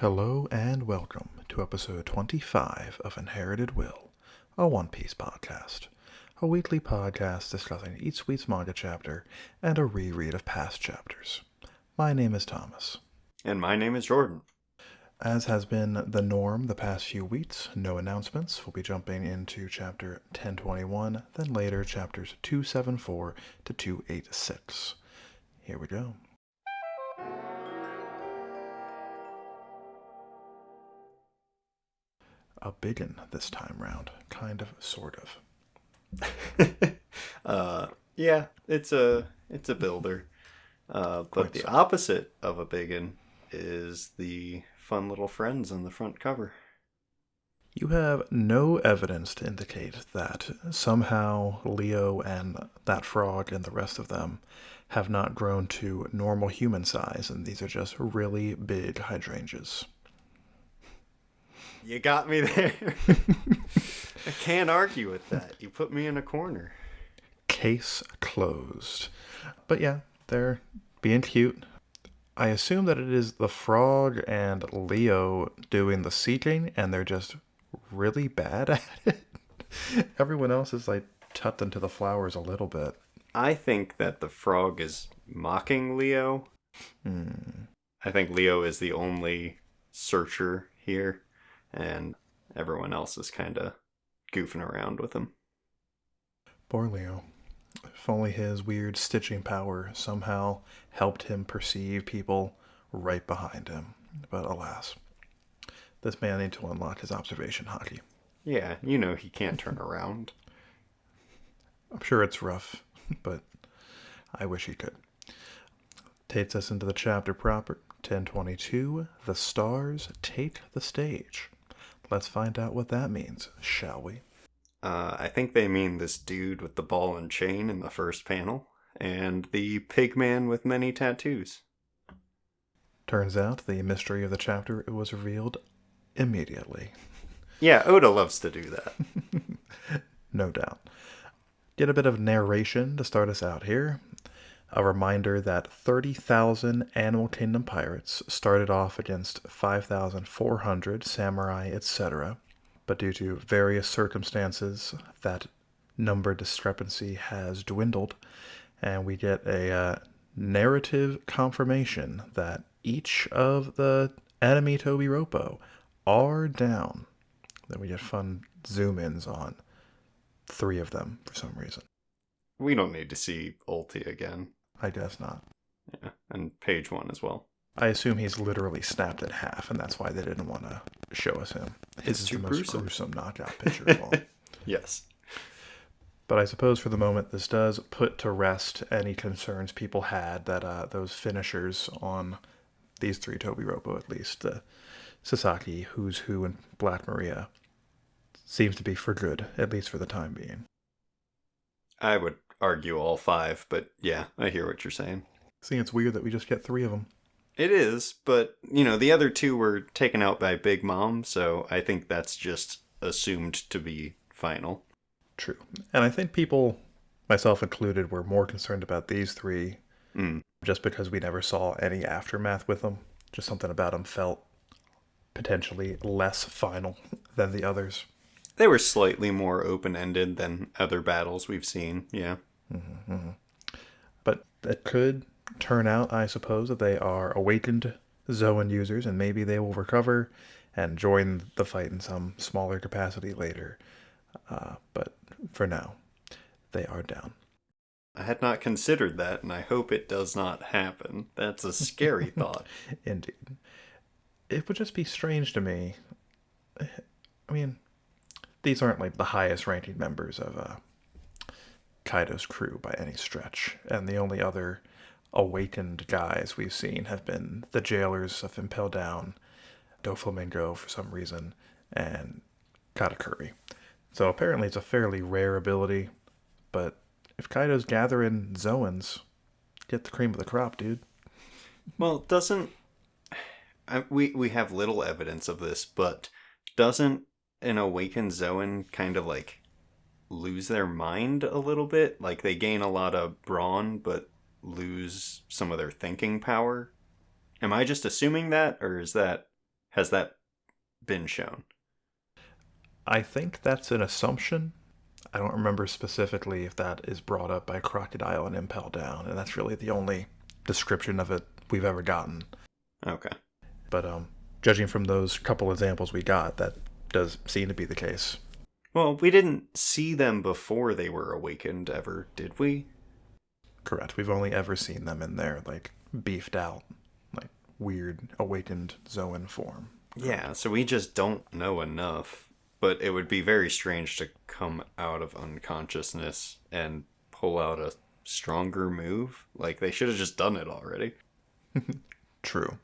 Hello and welcome to episode 25 of Inherited Will, a One Piece podcast. A weekly podcast discussing each week's manga chapter and a reread of past chapters. My name is Thomas. And my name is Jordan. As has been the norm the past few weeks, no announcements. We'll be jumping into chapter 1021, then later chapters 274 to 286. Here we go. A biggin this time round. Kind of, sort of. Yeah, it's a builder. But the opposite of a biggin is the fun little friends on the front cover. You have no evidence to indicate that somehow Leo and that frog and the rest of them have not grown to normal human size, and these are just really big hydrangeas. You got me there. I can't argue with that. You put me in a corner. Case closed. But yeah, they're being cute. I assume that it is the frog and Leo doing the seeking, and they're just really bad at it. Everyone else is like tucked into the flowers a little bit. I think that the frog is mocking Leo. I think Leo is the only searcher here. And everyone else is kind of goofing around with him. Poor Leo. If only his weird stitching power somehow helped him perceive people right behind him. But alas, this man needs to unlock his observation hockey. Yeah, you know he can't turn around. I'm sure it's rough, but I wish he could. Takes us into the chapter proper. 1022, The Stars Take the Stage. Let's find out what that means, shall we? I think they mean this dude with the ball and chain in the first panel, and the pig man with many tattoos. Turns out the mystery of the chapter was revealed immediately. Yeah, Oda loves to do that. No doubt. Get a bit of narration to start us out here. A reminder that 30,000 Animal Kingdom pirates started off against 5,400 samurai, etc. But due to various circumstances, that number discrepancy has dwindled, and we get a narrative confirmation that each of the enemy Tobiropo are down. Then we get fun zoom-ins on 3 of them for some reason. We don't need to see Ulti again. I guess not. Yeah, and page 1 as well. I assume he's literally snapped in half, and that's why they didn't want to show us him. This is the most gruesome knockout picture of all. Yes. But I suppose for the moment, this does put to rest any concerns people had that those finishers on these 3 Tobiropo, at least, Sasaki, Who's Who, and Black Maria, seems to be for good, at least for the time being. I would argue all 5, but yeah, I hear what you're saying. See, it's weird that we just get 3 of them. It is, but, you know, the other 2 were taken out by Big Mom, so I think that's just assumed to be final. True. And I think people, myself included, were more concerned about these 3 just because we never saw any aftermath with them. Just something about them felt potentially less final than the others. They were slightly more open-ended than other battles we've seen, yeah. But it could turn out, I suppose, that they are awakened Zoan users, and maybe they will recover and join the fight in some smaller capacity later. But for now, they are down. I had not considered that, and I hope it does not happen. That's a scary thought. Indeed. It would just be strange to me. I mean, these aren't like the highest ranking members of Kaido's crew by any stretch, and the only other awakened guys we've seen have been the jailers of Impel Down, Doflamingo for some reason, and Katakuri. So apparently it's a fairly rare ability, but if Kaido's gathering Zoans, get the cream of the crop, dude. Well, doesn't... We have little evidence of this, but doesn't an awakened Zoan kind of like lose their mind a little bit? Like they gain a lot of brawn, but lose some of their thinking power? Am I just assuming that, or is that Has that been shown? I think that's an assumption. I don't remember specifically if that is brought up by Crocodile and Impel Down, and that's really the only description of it we've ever gotten. Okay. But judging from those couple examples we got, that does seem to be the case. Well, we didn't see them before they were awakened ever, did we? Correct. We've only ever seen them in their, like, beefed out, like, weird awakened Zoan form. Yeah, so we just don't know enough. But it would be very strange to come out of unconsciousness and pull out a stronger move. Like, they should have just done it already. True.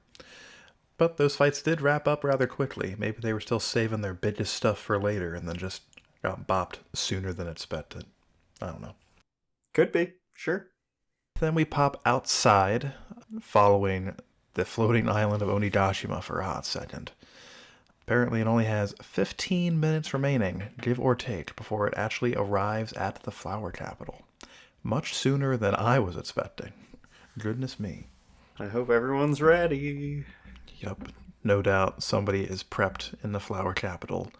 But those fights did wrap up rather quickly. Maybe they were still saving their biggest stuff for later and then just got bopped sooner than expected. I don't know. Could be, sure. Then we pop outside, following the floating island of Onigashima for a hot second. Apparently it only has 15 minutes remaining, give or take, before it actually arrives at the flower capital. Much sooner than I was expecting. Goodness me. I hope everyone's ready. Yup. No doubt somebody is prepped in the flower capital.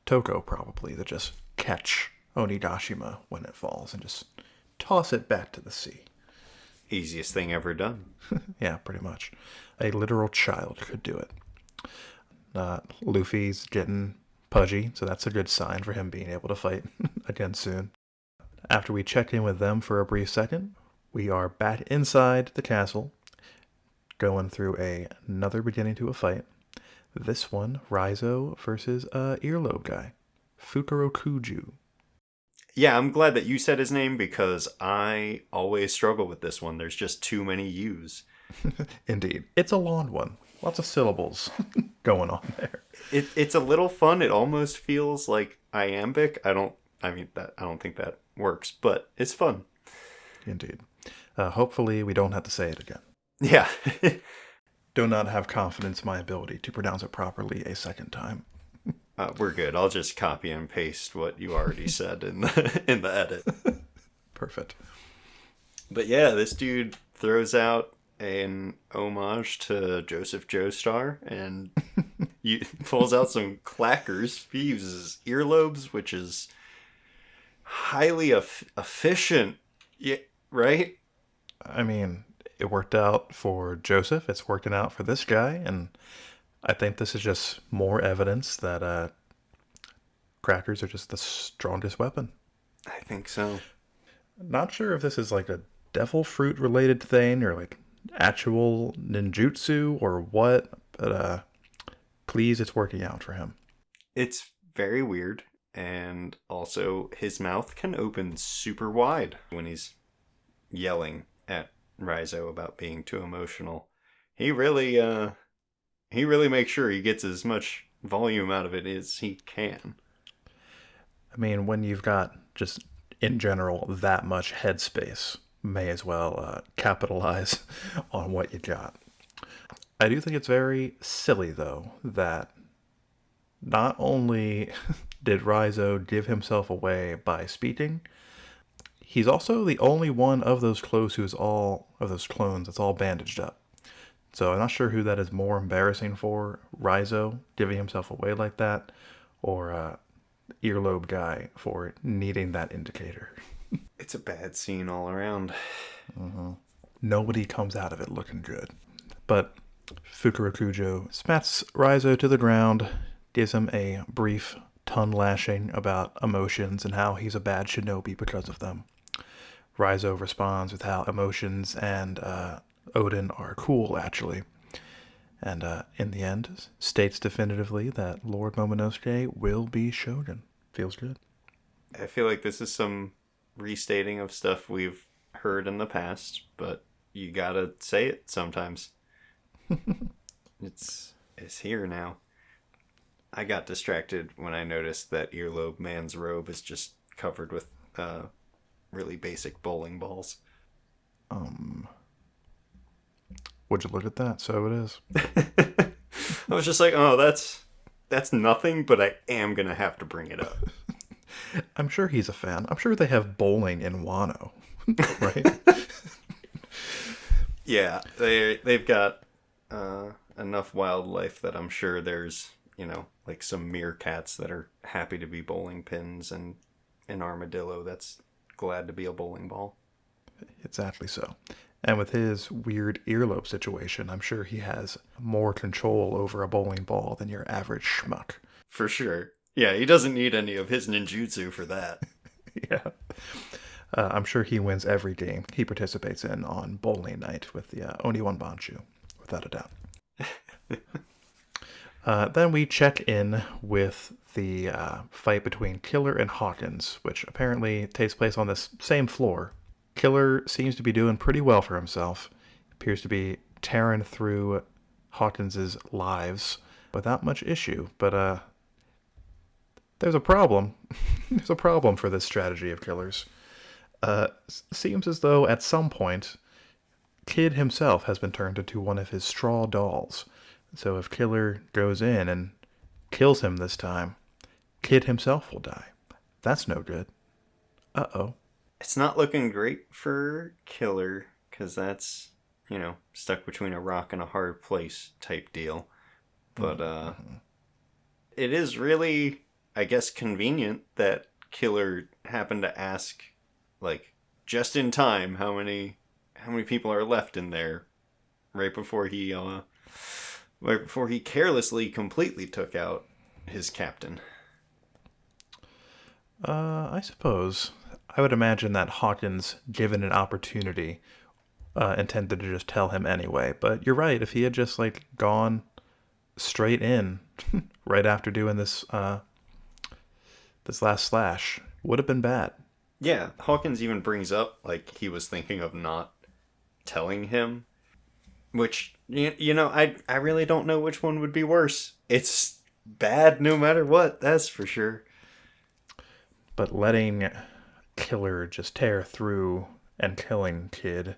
Toko probably, to just catch Onigashima when it falls and just toss it back to the sea. Easiest thing ever done. Yeah, pretty much. A literal child could do it. Luffy's getting pudgy, so that's a good sign for him being able to fight again soon. After we check in with them for a brief second, we are back inside the castle, going through another beginning to a fight. This one, Raizo versus earlobe guy, Fukurokuju. Yeah, I'm glad that you said his name because I always struggle with this one. There's just too many U's. Indeed. It's a long one. Lots of syllables going on there. It's a little fun. It almost feels like iambic. I don't think that works, but it's fun. Indeed. Hopefully we don't have to say it again. Yeah. Do not have confidence in my ability to pronounce it properly a second time. We're good. I'll just copy and paste what you already said in the edit. Perfect. But yeah, this dude throws out an homage to Joseph Joestar and pulls out some clackers. He uses earlobes, which is highly efficient. Yeah, right? I mean, it worked out for Joseph. It's working out for this guy. And I think this is just more evidence that crackers are just the strongest weapon. I think so. Not sure if this is like a devil fruit related thing or like actual ninjutsu or what, but please, it's working out for him. It's very weird, and also his mouth can open super wide when he's yelling at Raizo about being too emotional. He really makes sure he gets as much volume out of it as he can. I mean, when you've got just in general that much headspace, may as well capitalize on what you got. I do think it's very silly, though, that not only did Raizo give himself away by speaking, he's also the only one of those clones that's all bandaged up. So I'm not sure who that is more embarrassing for, Raizo giving himself away like that, or earlobe guy for needing that indicator. It's a bad scene all around. Mm-hmm. Nobody comes out of it looking good. But Fukurokujo smacks Raizo to the ground, gives him a brief tongue lashing about emotions and how he's a bad shinobi because of them. Raizo responds with how emotions and Odin are cool, actually. And in the end, states definitively that Lord Momonosuke will be Shogun. Feels good. I feel like this is some restating of stuff we've heard in the past, but you gotta say it sometimes. It's here now. I got distracted when I noticed that Earlobe Man's robe is just covered with really basic bowling balls. Would you look at that? So it is. I was just like, oh, that's nothing, but I am gonna have to bring it up. I'm sure he's a fan. I'm sure they have bowling in Wano, right? Yeah, they've got a enough wildlife that I'm sure there's, like some meerkats that are happy to be bowling pins and an armadillo that's glad to be a bowling ball. Exactly so. And with his weird earlobe situation, I'm sure he has more control over a bowling ball than your average schmuck. For sure. Yeah, he doesn't need any of his ninjutsu for that. Yeah. I'm sure he wins every game he participates in on bowling night with the Oniwan Banshu, without a doubt. Then we check in with the fight between Killer and Hawkins, which apparently takes place on this same floor. Killer seems to be doing pretty well for himself. Appears to be tearing through Hawkins's lives without much issue, but there's a problem. There's a problem for this strategy of Killer's. Seems as though at some point, Kid himself has been turned into one of his straw dolls. So if Killer goes in and kills him this time, Kid himself will die. That's no good. Uh-oh. It's not looking great for Killer, because that's, stuck between a rock and a hard place type deal. But it is really, I guess, convenient that Killer happened to ask, like, just in time, how many people are left in there, right before he carelessly completely took out his captain. I suppose. I would imagine that Hawkins, given an opportunity, intended to just tell him anyway. But you're right. If he had just gone straight in right after doing this last slash, would have been bad. Yeah, Hawkins even brings up he was thinking of not telling him, which I really don't know which one would be worse. It's bad no matter what, that's for sure. But letting Killer just tear through and killing Kid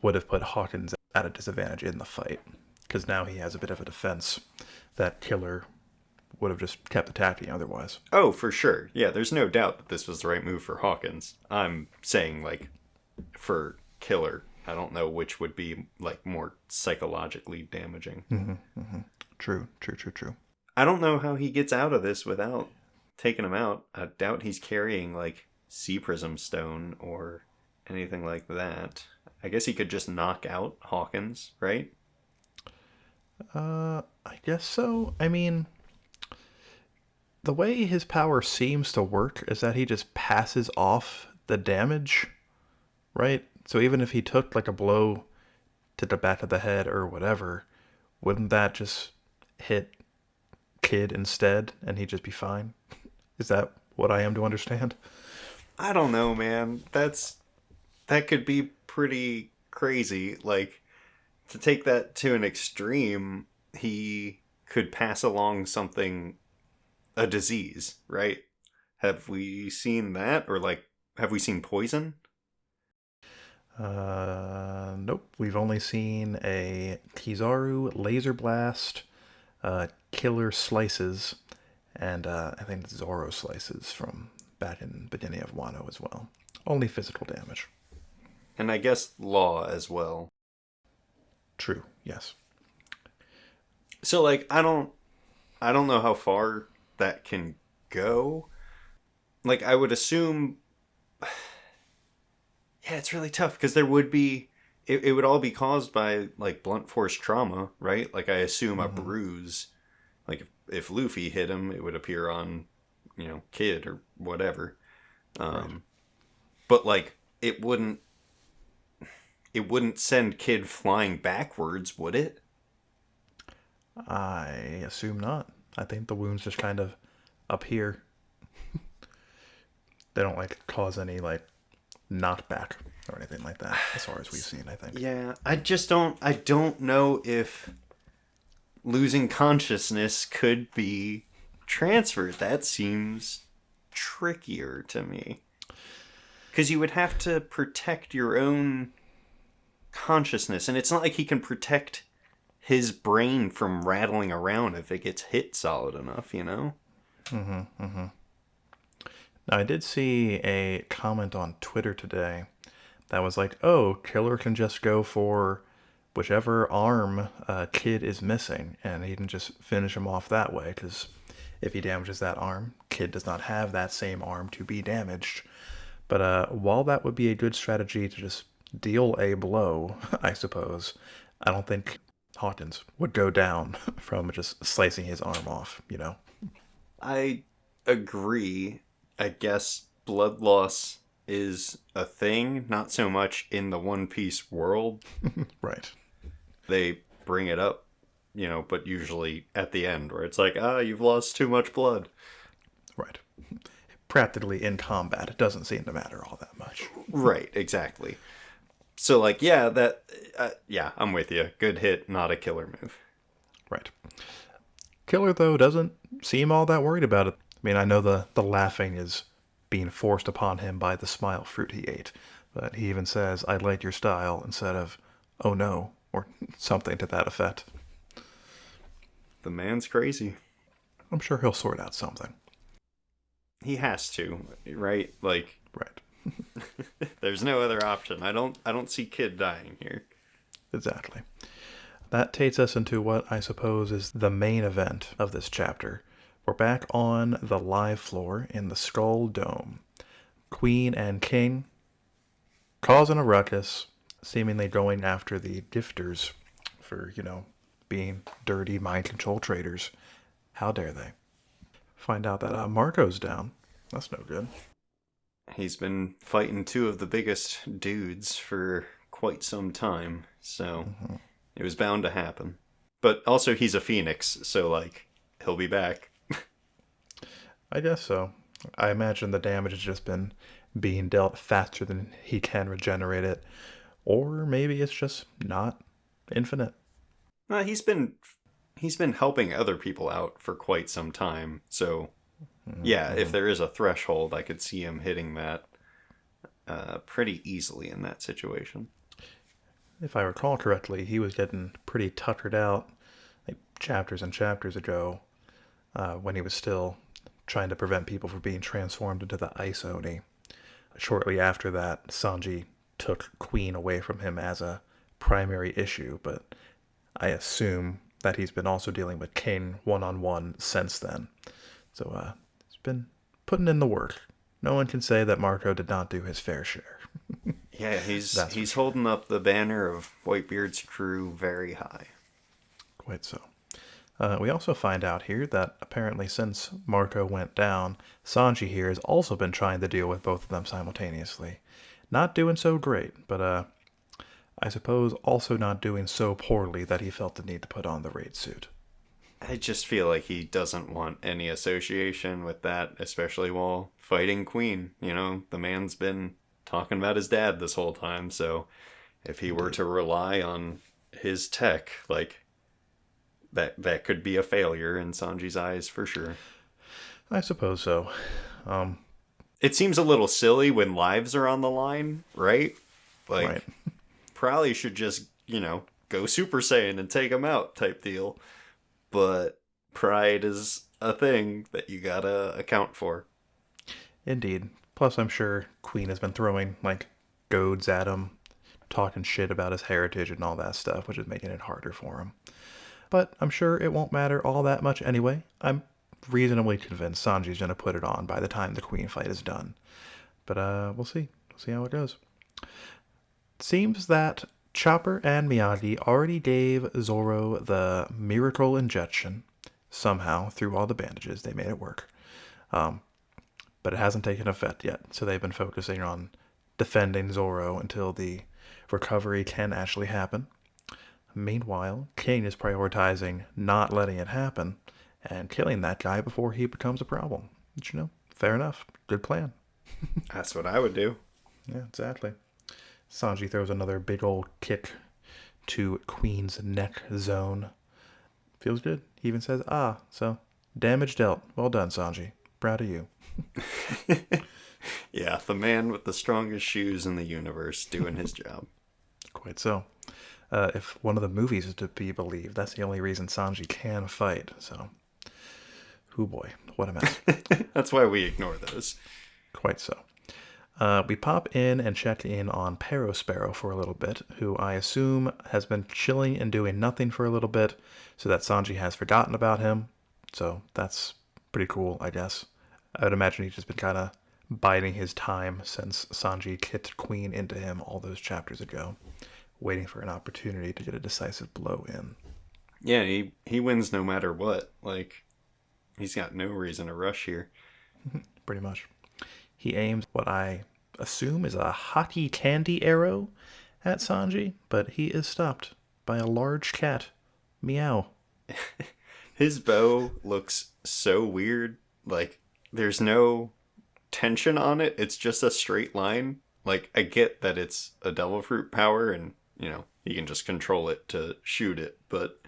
would have put Hawkins at a disadvantage in the fight, because now he has a bit of a defense that Killer would have just kept attacking otherwise. Oh, for sure. Yeah, there's no doubt that this was the right move for Hawkins. I'm saying, for Killer, I don't know which would be, more psychologically damaging. True. I don't know how he gets out of this without taking him out. I doubt he's carrying, Sea Prism Stone or anything like that. I guess he could just knock out Hawkins, right? I guess so. I mean, the way his power seems to work is that he just passes off the damage, right? So even if he took a blow to the back of the head or whatever, wouldn't that just hit Kid instead and he'd just be fine? Is that what I am to understand? I don't know, man. That could be pretty crazy. To take that to an extreme, he could pass along a disease, right? Have we seen that? Or have we seen poison? Nope. We've only seen a Kizaru laser blast, Killer slices, and I think Zoro slices from back in beginning of Wano as well. Only physical damage. And I guess Law as well. True, yes. So I don't know how far that can go. I would assume, yeah, it's really tough because there would be, it would all be caused by blunt force trauma, right? I assume a bruise, if Luffy hit him, it would appear on, Kid or whatever. Right. But it wouldn't send Kid flying backwards, would it? I assume not. I think the wounds just kind of appear. They don't cause any knockback or anything like that, as far as we've seen, I think. Yeah, I don't know if losing consciousness could be transferred. That seems trickier to me. Because you would have to protect your own consciousness, and it's not like he can protect his brain from rattling around if it gets hit solid enough, Now, I did see a comment on Twitter today that was oh, Killer can just go for whichever arm Kid is missing, and he can just finish him off that way, because if he damages that arm, Kid does not have that same arm to be damaged. But while that would be a good strategy to just deal a blow, I suppose, I don't think Hawkins would go down from just slicing his arm off, you know? I agree. I guess blood loss is a thing, not so much in the One Piece world. Right. They bring it up, but usually at the end where it's like, you've lost too much blood. Right. Practically in combat, it doesn't seem to matter all that much. Right, exactly. So, like, I'm with you. Good hit, not a killer move. Right. Killer, though, doesn't seem all that worried about it. I mean, I know the laughing is being forced upon him by the smile fruit he ate, but he even says, "I like your style," instead of, "Oh no," or something to that effect. The man's crazy. I'm sure he'll sort out something. He has to, right? Like, Right. there's no other option. I don't see Kid dying here. Exactly. That takes us into what I suppose is the main event of this chapter. We're back on the live floor in the Skull Dome. Queen and King causing a ruckus, seemingly going after the gifters for, being dirty mind control traders. How dare they? Find out that Marco's down. That's no good. He's been fighting two of the biggest dudes for quite some time, so it was bound to happen. But also, he's a phoenix, so, like, he'll be back. I guess so. I imagine the damage has just been being dealt faster than he can regenerate it. Or maybe it's just not infinite. He's been helping other people out for quite some time, so yeah, if there is a threshold, I could see him hitting that pretty easily in that situation. If I recall correctly, he was getting pretty tuckered out like chapters and chapters ago when he was still trying to prevent people from being transformed into the Ice Oni. Shortly after that, Sanji took Queen away from him as a primary issue, but I assume that he's been also dealing with King one-on-one since then. So he's been putting in the work. No one can say that Marco did not do his fair share. Yeah, he's holding up the banner of Whitebeard's crew very high. Quite so. We also find out here that apparently since Marco went down, Sanji here has also been trying to deal with both of them simultaneously. Not doing so great, but I suppose also not doing so poorly that he felt the need to put on the raid suit. I just feel like he doesn't want any association with that, especially while fighting Queen. The man's been talking about his dad this whole time, so if he were to rely on his tech, like, that could be a failure in Sanji's eyes for sure. I suppose so. It seems a little silly when lives are on the line, right? Like, right. probably should just, go Super Saiyan and take him out type deal. But pride is a thing that you gotta account for. Indeed. Plus, I'm sure Queen has been throwing, goads at him, talking shit about his heritage and all that stuff, which is making it harder for him. But I'm sure it won't matter all that much anyway. I'm reasonably convinced Sanji's going to put it on by the time the Queen fight is done. But we'll see. We'll see how it goes. It seems that Chopper and Miyagi already gave Zoro the miracle injection. Somehow, through all the bandages, they made it work. But it hasn't taken effect yet, so they've been focusing on defending Zoro until the recovery can actually happen. Meanwhile, King is prioritizing not letting it happen and killing that guy before he becomes a problem. But, fair enough. Good plan. That's what I would do. Yeah, exactly. Sanji throws another big old kick to Queen's neck zone. Feels good. He even says, so damage dealt. Well done, Sanji. Proud of you. Yeah, the man with the strongest shoes in the universe doing his job. Quite so. If one of the movies is to be believed, that's the only reason Sanji can fight. So, boy, what a mess. That's why we ignore those. Quite so. We pop in and check in on Sparrow for a little bit, who I assume has been chilling and doing nothing for a little bit, so that Sanji has forgotten about him. So that's pretty cool, I guess. I would imagine he's just been kind of biding his time since Sanji kicked Queen into him all those chapters ago, waiting for an opportunity to get a decisive blow in. Yeah, he wins no matter what. Like, he's got no reason to rush here. Pretty much. He aims what I assume is a hockey candy arrow at Sanji, but he is stopped by a large cat. Meow. His bow looks so weird. Like, there's no tension on it. It's just a straight line. Like, I get that it's a devil fruit power and, he can just control it to shoot it. But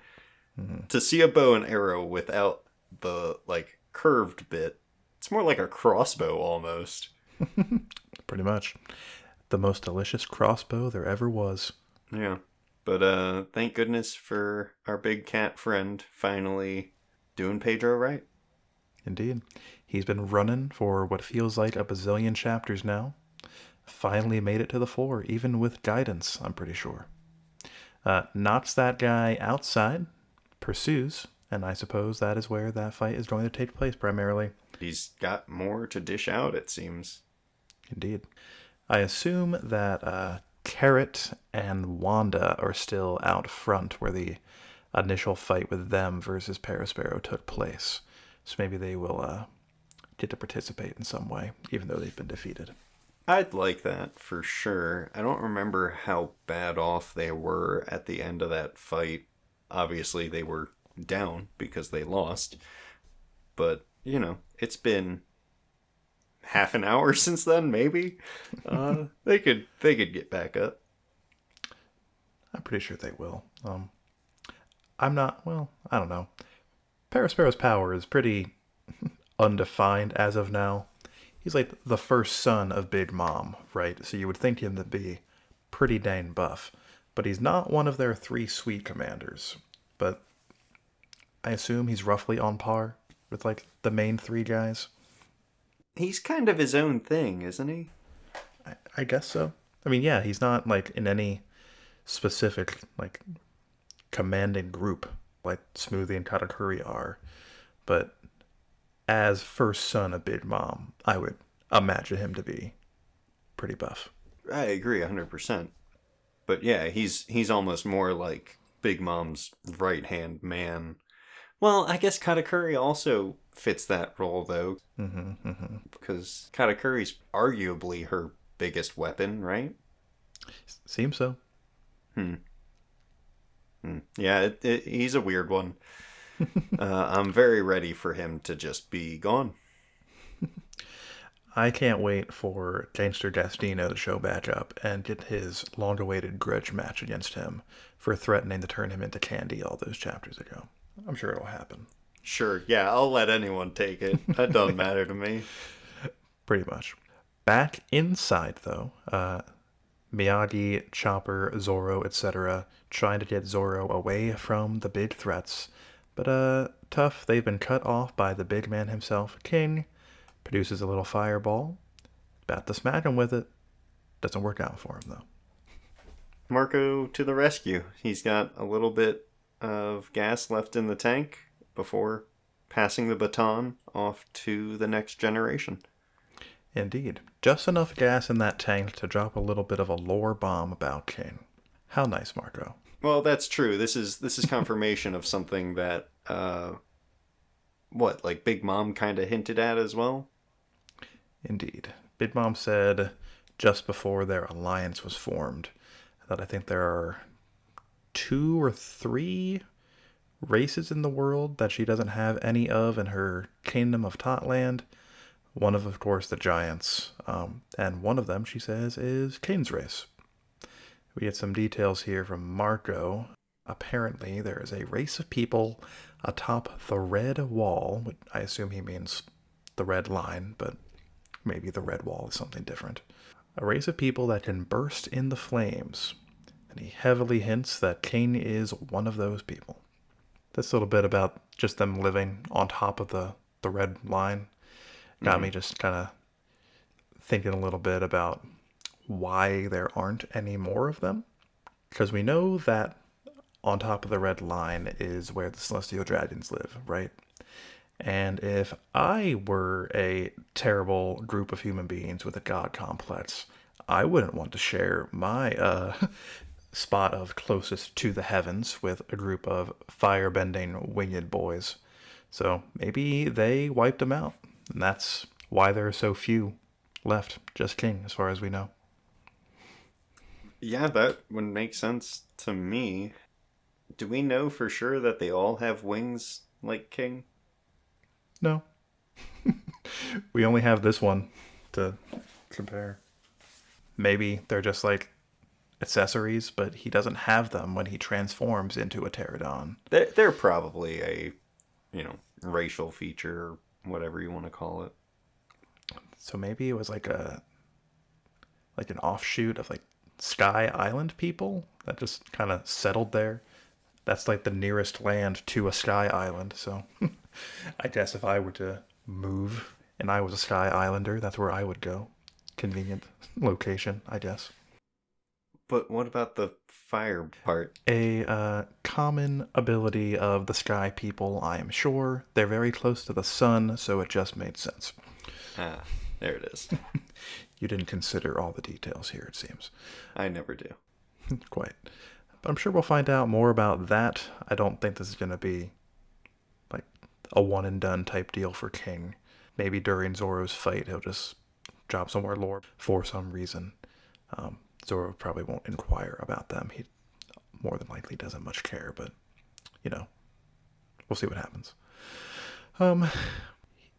to see a bow and arrow without the, like, curved bit, it's more like a crossbow almost. Pretty much. The most delicious crossbow there ever was. Yeah. But thank goodness for our big cat friend finally doing Pedro right. Indeed. He's been running for what feels like a bazillion chapters now. Finally made it to the floor, even with guidance, I'm pretty sure. Knocks that guy outside, pursues, and I suppose that is where that fight is going to take place primarily. He's got more to dish out, it seems. Indeed. I assume that Carrot and Wanda are still out front where the initial fight with them versus Sparrow took place. So maybe they will get to participate in some way, even though they've been defeated. I'd like that for sure. I don't remember how bad off they were at the end of that fight. Obviously, they were down because they lost. But, it's been half an hour since then, maybe. They could get back up. I'm pretty sure they will. I don't know. Sparrow's power is pretty undefined as of now. He's like the first son of Big Mom, right? So you would think him to be pretty dang buff. But he's not one of their 3 sweet commanders. But I assume he's roughly on par with like the main 3 guys. He's kind of his own thing, isn't he? I guess so. I mean, yeah, he's not like in any specific like commanding group like Smoothie and Katakuri are. But as first son of Big Mom, I would imagine him to be pretty buff. I agree 100%. But yeah, he's almost more like Big Mom's right-hand man. Well, I guess Katakuri also fits that role, though. Because Katakuri's arguably her biggest weapon, right? Seems so. Yeah, he's a weird one. I'm very ready for him to just be gone. I can't wait for Gangster Destino to show back up and get his long-awaited grudge match against him for threatening to turn him into candy all those chapters ago. I'm sure it'll happen. Sure, yeah, I'll let anyone take it. That doesn't matter to me. Pretty much. Back inside, though, Miyagi, Chopper, Zoro, etc., trying to get Zoro away from the big threats. But tough, they've been cut off by the big man himself. King produces a little fireball. About to smack him with it. Doesn't work out for him, though. Marco to the rescue. He's got a little bit of gas left in the tank before passing the baton off to the next generation. Indeed. Just enough gas in that tank to drop a little bit of a lore bomb about King. How nice, Marco. Well, that's true. This is confirmation of something that like Big Mom kind of hinted at as well? Indeed. Big Mom said just before their alliance was formed that I think there are 2 or 3 races in the world that she doesn't have any of in her kingdom of Totland. One of course, the giants. And one of them, she says, is King's race. We get some details here from Marco. Apparently, there is a race of people atop the red wall. Which I assume he means the red line, but maybe the red wall is something different. A race of people that can burst in the flames. And he heavily hints that King is one of those people. This little bit about just them living on top of the red line got me just kind of thinking a little bit about why there aren't any more of them. Because we know that on top of the red line is where the celestial dragons live, right? And if I were a terrible group of human beings with a god complex, I wouldn't want to share my spot of closest to the heavens with a group of firebending winged boys. So maybe they wiped them out, and that's why there are so few left, just King, as far as we know. Yeah, that would make sense to me. Do we know for sure that they all have wings like King? No, we only have this one to compare. Maybe they're just like accessories, but he doesn't have them when he transforms into a pterodon. They're probably a, racial feature or whatever you want to call it. So maybe it was like an offshoot of like Sky Island people that just kind of settled there. That's like the nearest land to a Sky Island. So I guess if I were to move and I was a Sky Islander, that's where I would go. Convenient location, I guess. But what about the fire part? A common ability of the Sky people, I am sure. They're very close to the sun, so it just made sense. Ah, there it is. You didn't consider all the details here, it seems. I never do. Quite. But I'm sure we'll find out more about that. I don't think this is going to be like a one and done type deal for King. Maybe during Zoro's fight, he'll just drop some more lore for some reason. Zoro probably won't inquire about them. He more than likely doesn't much care, but, we'll see what happens.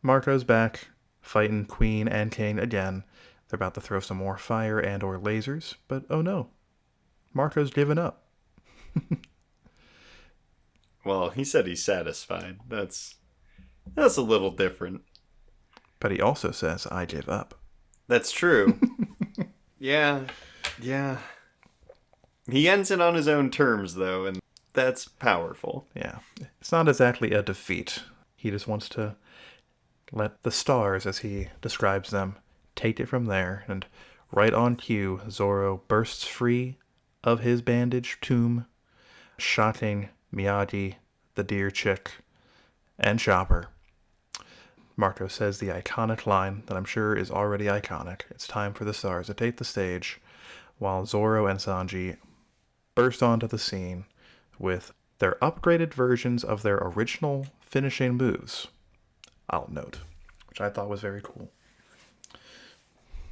Marco's back, fighting Queen and King again. They're about to throw some more fire and or lasers, but oh no. Marco's given up. Well, he said he's satisfied. That's a little different. But he also says, I give up. That's true. Yeah. He ends it on his own terms, though, and that's powerful. Yeah. It's not exactly a defeat. He just wants to let the stars, as he describes them, take it from there. And right on cue, Zoro bursts free of his bandaged tomb, shotting Miyagi, the deer chick, and Chopper. Marco says the iconic line that I'm sure is already iconic. It's time for the stars to take the stage, while Zoro and Sanji burst onto the scene with their upgraded versions of their original finishing moves, I'll note, which I thought was very cool.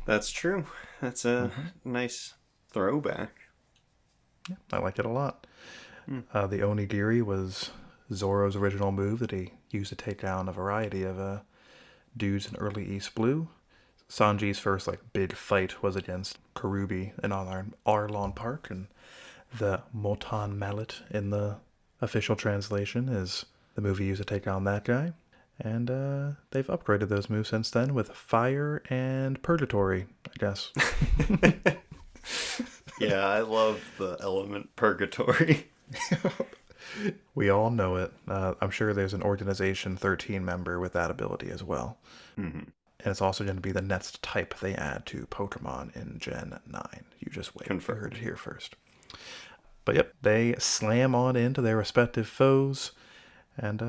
That's true. That's a nice throwback. Yeah, I like it a lot. The Onigiri was Zoro's original move that he used to take down a variety of dudes in early East Blue. Sanji's first big fight was against Karubi in Arlon Park, and the Motan Mallet in the official translation is the move he used to take down that guy. And they've upgraded those moves since then with Fire and Purgatory, I guess. Yeah, I love the element Purgatory. We all know it. I'm sure there's an Organization 13 member with that ability as well. Mm-hmm. And it's also going to be the next type they add to Pokemon in Gen 9. You just wait. Confirmed. You heard it here first. But yep, they slam on into their respective foes, and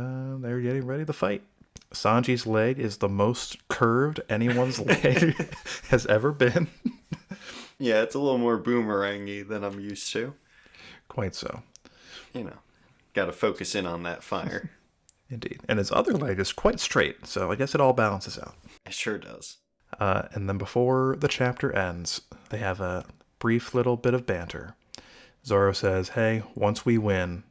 they're getting ready to fight. Sanji's leg is the most curved anyone's leg has ever been. Yeah, it's a little more boomerangy than I'm used to. Quite so. Got to focus in on that fire. Indeed. And his other leg is quite straight, so I guess it all balances out. It sure does. And then before the chapter ends, they have a brief little bit of banter. Zoro says, hey, once we win,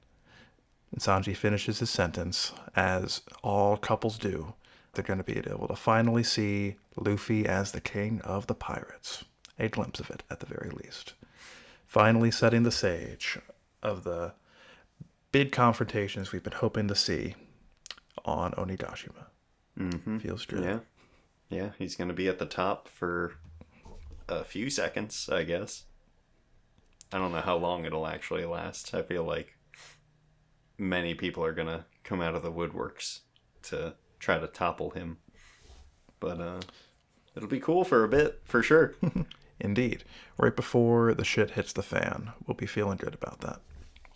and Sanji finishes his sentence, as all couples do, they're going to be able to finally see Luffy as the king of the pirates. A glimpse of it, at the very least. Finally setting the stage of the big confrontations we've been hoping to see on Onigashima. Mm-hmm. Feels good. Yeah. Yeah, he's going to be at the top for a few seconds, I guess. I don't know how long it'll actually last. I feel like many people are going to come out of the woodworks to try to topple him. But It'll be cool for a bit, for sure. Indeed. Right before the shit hits the fan. We'll be feeling good about that.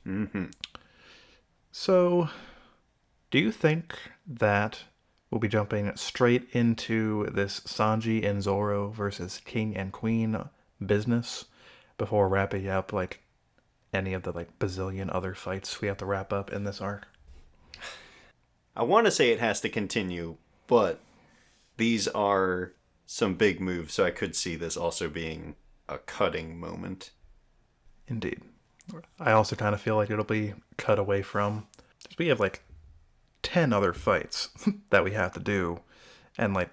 Mm-hmm. So, do you think that we'll be jumping straight into this Sanji and Zoro versus King and Queen business before wrapping up like any of the like bazillion other fights we have to wrap up in this arc? I want to say it has to continue, but these are some big moves, so I could see this also being a cutting moment. Indeed. I also kind of feel like it'll be cut away from. We have like 10 other fights that we have to do, and like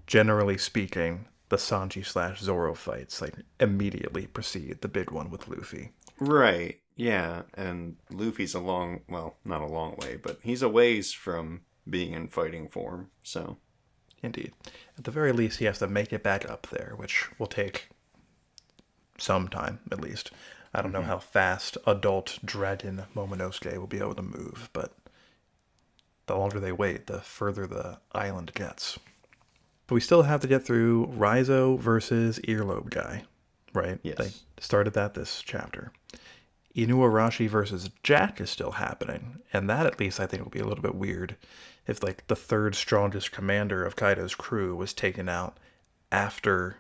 generally speaking, the Sanji slash Zoro fights like immediately precede the big one with Luffy. Right, yeah, and Luffy's not a long way, but he's a ways from being in fighting form, so. Indeed. At the very least, he has to make it back up there, which will take some time, at least. I don't know how fast adult Dragon Momonosuke will be able to move, but the longer they wait, the further the island gets. But we still have to get through Raizo versus Earlobe Guy, right? Yes. They started that this chapter. Inuarashi versus Jack is still happening, and that at least I think will be a little bit weird if like the third strongest commander of Kaido's crew was taken out after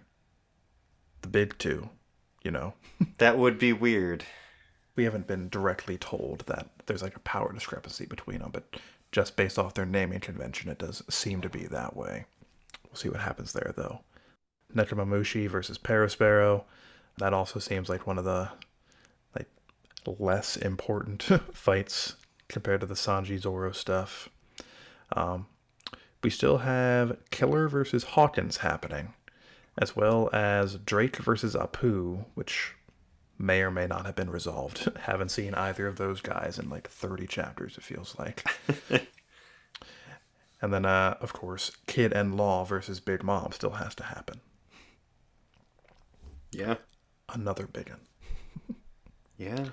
the big two, you know? That would be weird. We haven't been directly told that there's like a power discrepancy between them, but just based off their naming convention, it does seem to be that way. We'll see what happens there, though. Nekomamushi versus Parasparrow. That also seems like one of the like less important fights compared to the Sanji Zoro stuff. We still have Killer versus Hawkins happening, as well as Drake versus Apu, which may or may not have been resolved. Haven't seen either of those guys in like 30 chapters, it feels like. And then, of course, Kid and Law versus Big Mom still has to happen. Yeah. Another big one. Yeah.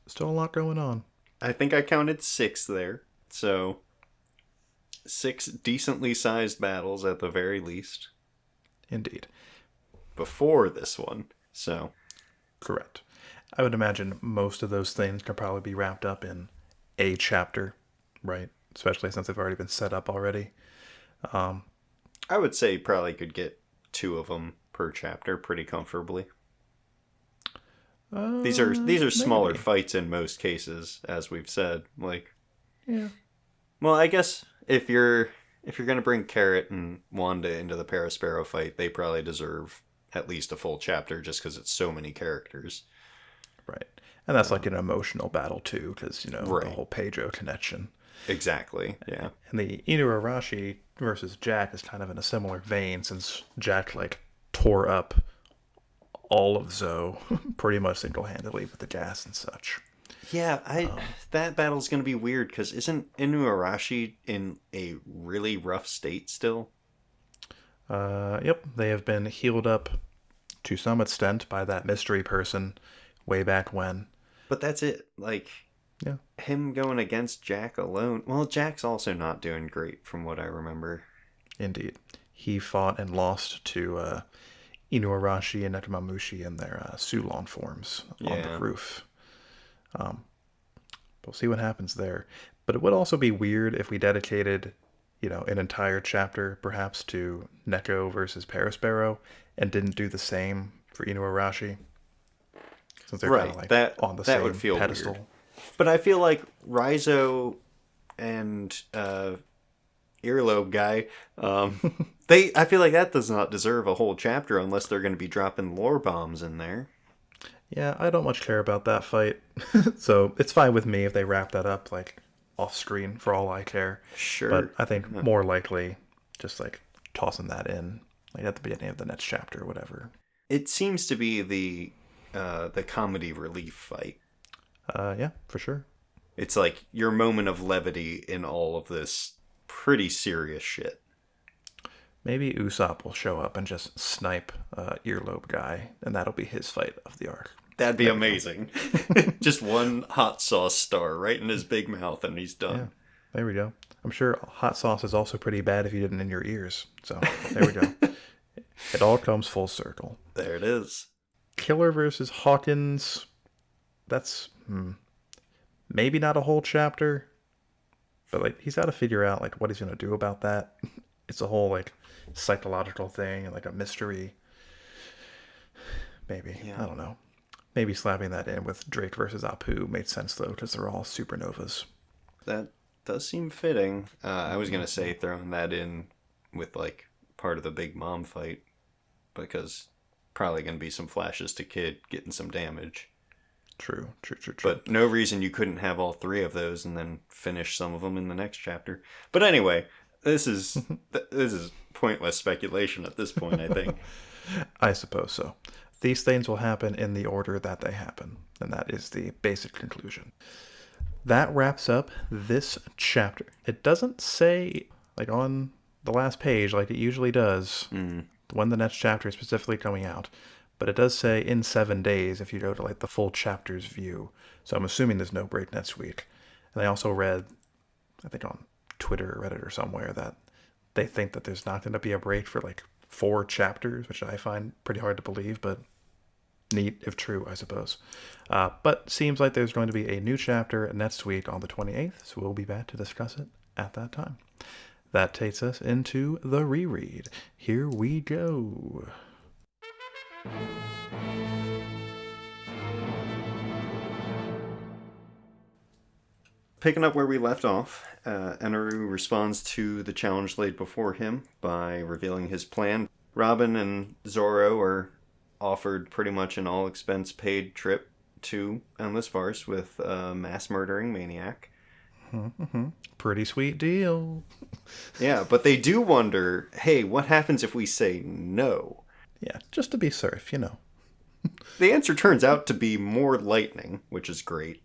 Still a lot going on. I think I counted 6 there. So 6 decently sized battles at the very least. Indeed. Before this one. So. Correct. I would imagine most of those things could probably be wrapped up in a chapter, right? Especially since they've already been set up already. I would say probably could get 2 of them per chapter pretty comfortably. These are smaller maybe. fights in most cases, as we've said. Like, Yeah. well, I guess if you're gonna bring Carrot and Wanda into the Parasparrow fight, they probably deserve at least a full chapter just because it's so many characters. Right. And that's like an emotional battle too, because, you know, Right. the whole Pedro connection. Exactly. Yeah. And the Inuarashi versus Jack is kind of in a similar vein, since Jack like tore up all of Zoe pretty much single-handedly with the gas and such. Yeah, that battle's gonna be weird because isn't Inuarashi in a really rough state still? Yep, they have been healed up to some extent by that mystery person way back when. But that's it. Like, Yeah. him going against Jack alone. Well, Jack's also not doing great from what I remember. Indeed. He fought and lost to Inuarashi and Nekomamushi in their Sulon forms on the Yeah. roof. We'll see what happens there. But it would also be weird if we dedicated, you know, an entire chapter perhaps to Neko versus Parasparrow and didn't do the same for Inuarashi. Since they're kind of like that on the that same would feel pedestal. weird. But I feel like Raizo and Earlobe Guy, I feel like that does not deserve a whole chapter unless they're going to be dropping lore bombs in there. Yeah, I don't much care about that fight. So it's fine with me if they wrap that up like off screen for all I care. Sure. But I think more likely just like tossing that in like at the beginning of the next chapter or whatever. It seems to be the comedy relief fight. Yeah, for sure. It's like your moment of levity in all of this pretty serious shit. Maybe Usopp will show up and just snipe Earlobe Guy, and that'll be his fight of the arc. That'd be amazing. Just one hot sauce star right in his big mouth and he's done. There we go. I'm sure hot sauce is also pretty bad if you didn't in your ears. So there we go. It all comes full circle. There it is. Killer versus Hawkins. That's maybe not a whole chapter, but like he's got to figure out like what he's gonna do about that. It's a whole like psychological thing and like a mystery. Maybe Yeah. I don't know. Maybe slapping that in with Drake versus Apu made sense though because they're all supernovas. That does seem fitting. I was gonna say throwing that in with like part of the big mom fight because probably gonna be some flashes to Kid getting some damage. True. But no reason you couldn't have all three of those and then finish some of them in the next chapter. But anyway, this is pointless speculation at this point, I think. I suppose so. These things will happen in the order that they happen, and that is the basic conclusion. That wraps up this chapter. It doesn't say, like on the last page, like it usually does, when the next chapter is specifically coming out, but it does say in 7 days if you go to like the full chapter's view. So I'm assuming there's no break next week. And I also read, I think on Twitter or Reddit or somewhere, that they think that there's not going to be a break for like 4 chapters, which I find pretty hard to believe, but neat if true, I suppose. But seems like there's going to be a new chapter next week on the 28th, so we'll be back to discuss it at that time. That takes us into the reread. Here we go. Picking up where we left off, Eneru responds to the challenge laid before him by revealing his plan. Robin and Zoro are offered pretty much an all-expense paid trip to Endless Farce with a mass-murdering maniac. Pretty sweet deal. Yeah, but they do wonder, hey, what happens if we say no? Yeah, just to be safe, you know. The answer turns out to be more lightning, which is great.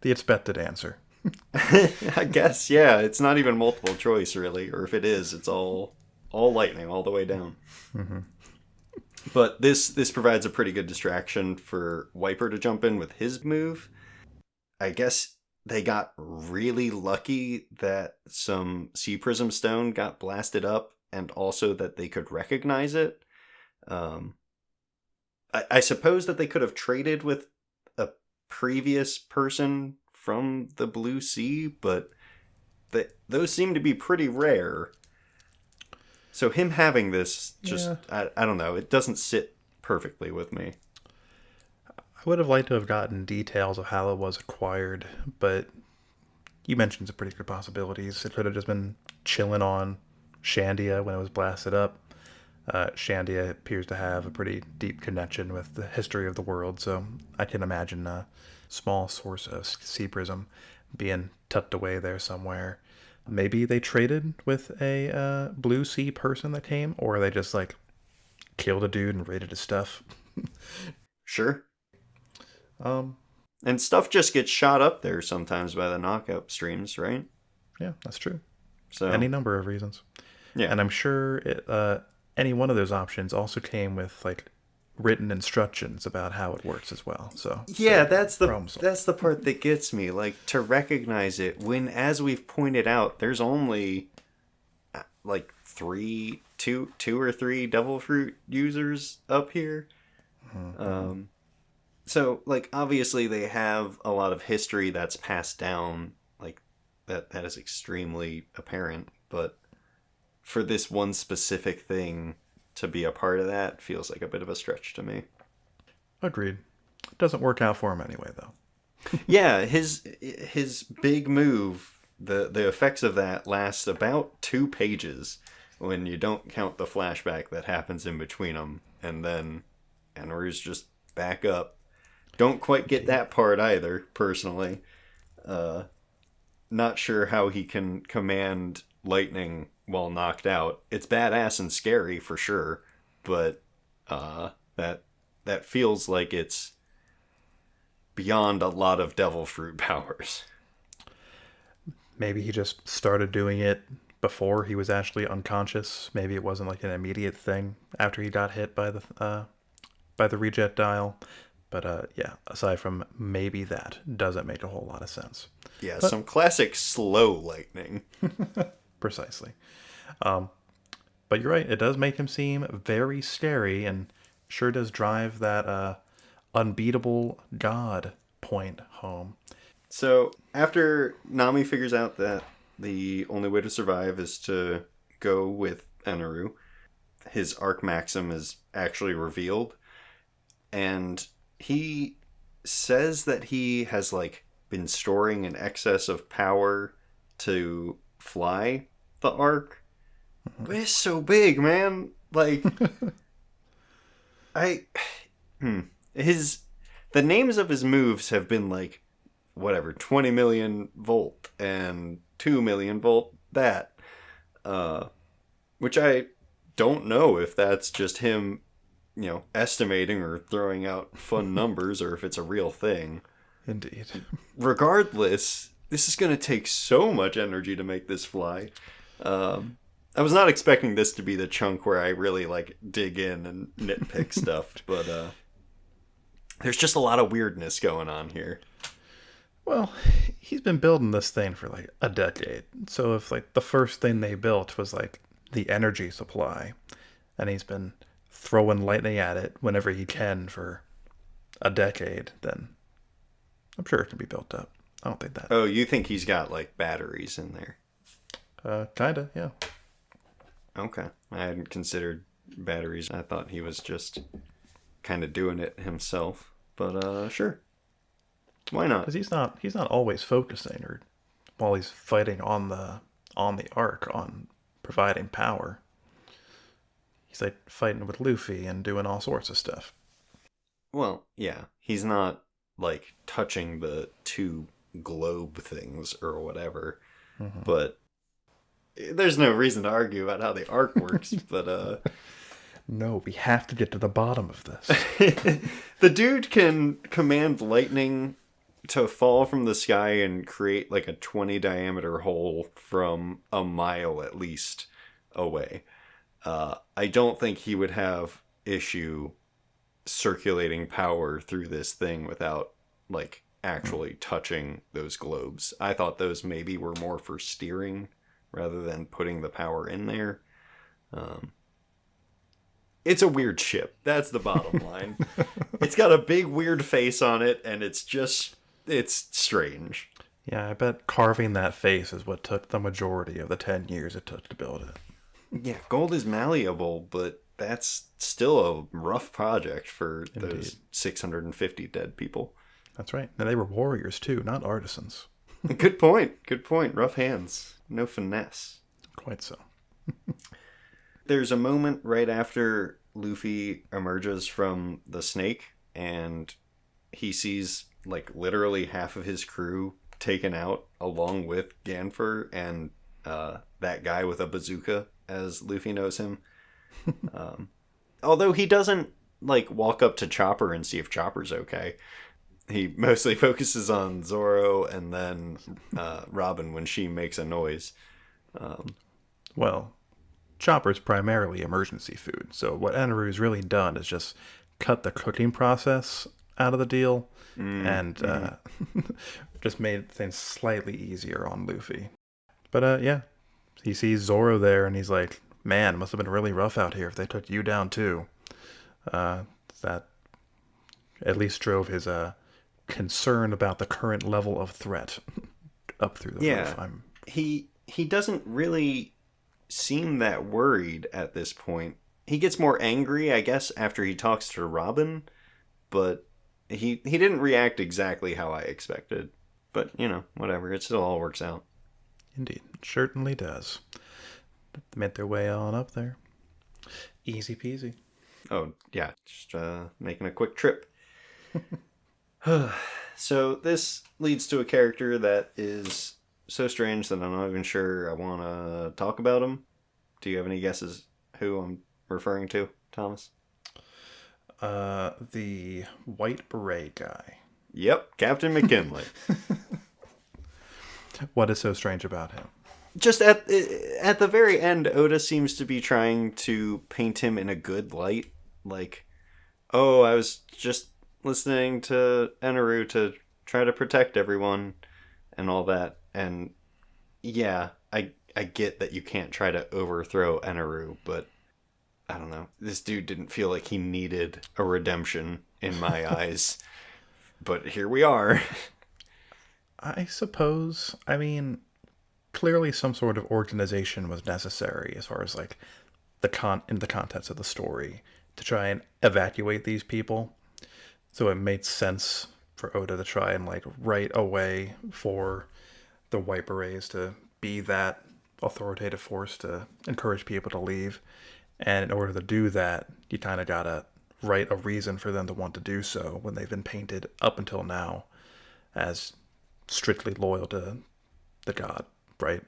The expected answer. I guess, yeah, it's not even multiple choice, really. Or if it is, it's all lightning all the way down. But this provides a pretty good distraction for Wiper to jump in with his move. I guess they got really lucky that some Sea Prism Stone got blasted up and also that they could recognize it. I suppose that they could have traded with a previous person from the Blue Sea, but those seem to be pretty rare. So him having this just, I don't know, it doesn't sit perfectly with me. I would have liked to have gotten details of how it was acquired, but you mentioned some pretty good possibilities. It could have just been chilling on Shandia when it was blasted up. Shandia appears to have a pretty deep connection with the history of the world, so I can imagine a small source of Sea Prism being tucked away there somewhere. Maybe they traded with a Blue Sea person that came, or they just like killed a dude and raided his stuff. Sure. And stuff just gets shot up there sometimes by the knockout streams, right? Yeah, that's true. So any number of reasons. Yeah. And I'm sure any one of those options also came with like written instructions about how it works as well. So yeah, that's the part that gets me. Like, to recognize it when, as we've pointed out, there's only like two or three Devil Fruit users up here. So like obviously they have a lot of history that's passed down. Like that is extremely apparent, but for this one specific thing to be a part of that feels like a bit of a stretch to me. Agreed. It doesn't work out for him anyway, though. Yeah, his big move, the effects of that last about 2 pages when you don't count the flashback that happens in between them, and then Eneru's just back up. Don't quite get that part either, personally. Not sure how he can command lightning while knocked out. It's badass and scary for sure, but that feels like it's beyond a lot of Devil Fruit powers. Maybe he just started doing it before he was actually unconscious. Maybe it wasn't like an immediate thing after he got hit by the reject dial. But yeah, aside from maybe that, doesn't make a whole lot of sense. Yeah, But some classic slow lightning. precisely. But you're right, it does make him seem very scary and sure does drive that unbeatable god point home. So after Nami figures out that the only way to survive is to go with Eneru, his arc maxim is actually revealed, and he says that he has like been storing an excess of power to fly the arc. But it's so big, man. Like I his the names of his moves have been like whatever 20 million volt and 2 million volt that which I don't know if that's just him, estimating or throwing out fun numbers or if it's a real thing. Indeed. Regardless, this is going to take so much energy to make this fly. I was not expecting this to be the chunk where I really like dig in and nitpick stuff, but there's just a lot of weirdness going on here. Well, he's been building this thing for like a decade. So if like the first thing they built was like the energy supply, and he's been throwing lightning at it whenever he can for a decade, then I'm sure it can be built up. I don't think that. Oh, you think he's got like batteries in there? Kinda, yeah. Okay. I hadn't considered batteries. I thought he was just kind of doing it himself. But sure. Why not? Because he's not always focusing or while he's fighting on the arc on providing power. He's like fighting with Luffy and doing all sorts of stuff. Well, yeah. He's not like touching the two globe things or whatever. Mm-hmm. But there's no reason to argue about how the arc works, but no, we have to get to the bottom of this. The dude can command lightning to fall from the sky and create like a 20 diameter hole from a mile at least away. I don't think he would have issue circulating power through this thing without like actually touching those globes. I thought those maybe were more for steering rather than putting the power in there. It's a weird ship. That's the bottom line. It's got a big weird face on it, and it's strange. Yeah, I bet carving that face is what took the majority of the 10 years it took to build it. Yeah, gold is malleable, but that's still a rough project for Indeed. Those 650 dead people. That's right. And they were warriors, too, not artisans. Good point. Good point. Rough hands. No finesse. Quite so. There's a moment right after Luffy emerges from the snake and he sees like literally half of his crew taken out along with Ganfer and that guy with a bazooka, as Luffy knows him. Although he doesn't like walk up to Chopper and see if Chopper's okay. He mostly focuses on Zoro and then Robin when she makes a noise. Well, Chopper's primarily emergency food, so what Eneru's really done is just cut the cooking process out of the deal and just made things slightly easier on Luffy. But yeah, he sees Zoro there and he's like, man, it must have been really rough out here if they took you down too. That at least drove his concern about the current level of threat up through the roof. He doesn't really seem that worried at this point. He gets more angry, I guess, after he talks to Robin, but he didn't react exactly how I expected. But, whatever. It still all works out. Indeed. It certainly does. They made their way on up there. Easy peasy. Oh, yeah. Just making a quick trip. So this leads to a character that is so strange that I'm not even sure I want to talk about him. Do you have any guesses who I'm referring to, Thomas? The white beret guy. Yep, Captain McKinley. What is so strange about him? Just at the very end, Oda seems to be trying to paint him in a good light. Like, oh, I was just listening to Eneru to try to protect everyone and all that. And yeah, I get that you can't try to overthrow Eneru, but I don't know. This dude didn't feel like he needed a redemption in my eyes. But here we are. I suppose. I mean, clearly some sort of organization was necessary as far as like in the context of the story to try and evacuate these people. So it made sense for Oda to try and like write a way for the White Berets to be that authoritative force to encourage people to leave. And in order to do that, you kind of gotta write a reason for them to want to do so when they've been painted up until now as strictly loyal to the god, right?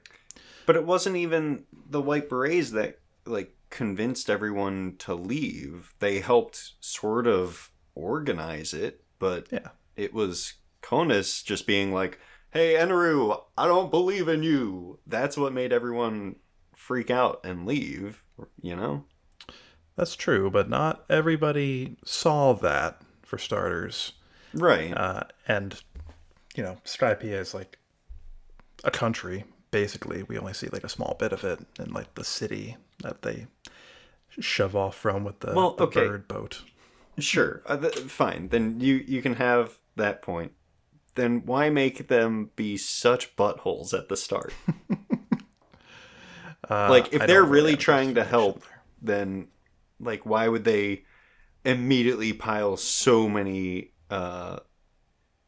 But it wasn't even the White Berets that like convinced everyone to leave. They helped sort of organize it, but Yeah, it was Konus just being like, "Hey, Eneru, I don't believe in you." That's what made everyone freak out and leave, you know? that's true, but not everybody saw that, for starters. Right. And, Skypiea is like a country, basically. We only see like a small bit of it in like the city that they shove off from with Well, the okay. bird boat. Sure. Fine. Then you can have that point. Then why make them be such buttholes at the start? Like, if I they're don't really really have a trying to justification help, there. then, like, why would they immediately pile so many,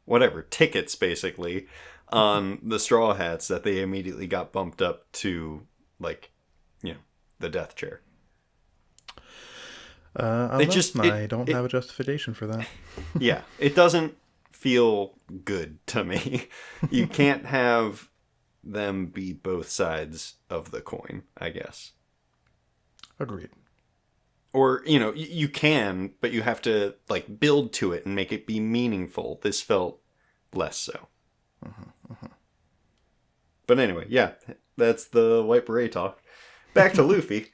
whatever, tickets, basically, on the Straw Hats that they immediately got bumped up to, like, the death chair? I It don't just, know. I don't it have a justification for that. yeah, it doesn't feel good to me. You can't have them be both sides of the coin, I guess. Agreed. Or, you can, but you have to like build to it and make it be meaningful. This felt less so. But anyway, yeah, that's the White Beret talk. Back to Luffy.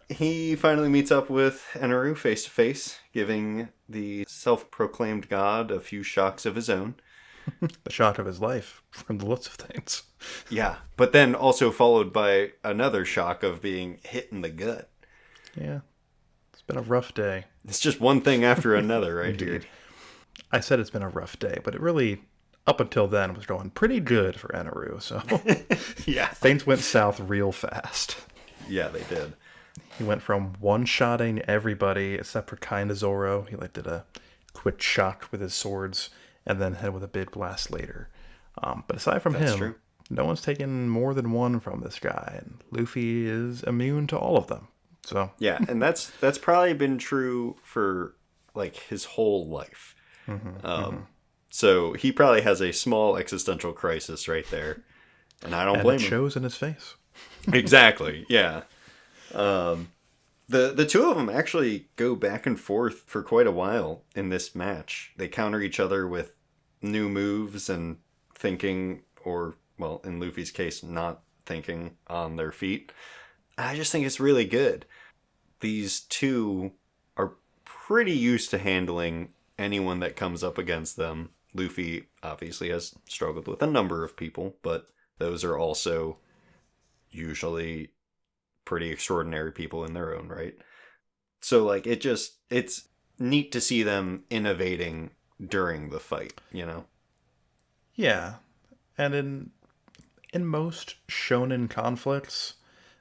He finally meets up with Eneru face to face, giving the self-proclaimed god a few shocks of his own. The shock of his life, from the looks of things. Yeah, but then also followed by another shock of being hit in the gut. Yeah, it's been a rough day. It's just one thing after another right here. Indeed. I said it's been a rough day, but it really, up until then, was going pretty good for Eneru. So Yeah. things went south real fast. Yeah, they did. He went from one-shotting everybody except for kinda Zoro. He like did a quick shock with his swords and then hit with a big blast later. But aside from That's him, true. no one's taken more than one from this guy, and Luffy is immune to all of them. So Yeah, and that's probably been true for like his whole life. So he probably has a small existential crisis right there, and I don't and blame it him. shows in his face. Exactly. Yeah. The two of them actually go back and forth for quite a while in this match. They counter each other with new moves and thinking, or well, in Luffy's case, not thinking on their feet. I just think it's really good. These two are pretty used to handling anyone that comes up against them. Luffy obviously has struggled with a number of people, but those are also usually pretty extraordinary people in their own right. So like it's neat to see them innovating during the fight. Yeah, and in most shonen conflicts,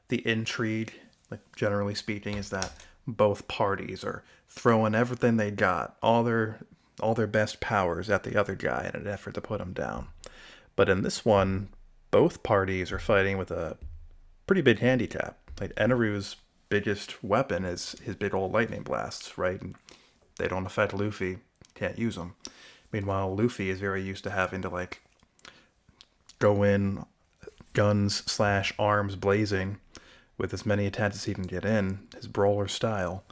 the intrigue, like generally speaking, is that both parties are throwing everything they got, all their best powers at the other guy in an effort to put him down. But in this one, both parties are fighting with a pretty big handicap. Like Eneru's biggest weapon is his big old lightning blasts, right? And they don't affect Luffy. Can't use them. Meanwhile, Luffy is very used to having to like go in guns slash arms blazing with as many attacks as he can get in, his brawler style.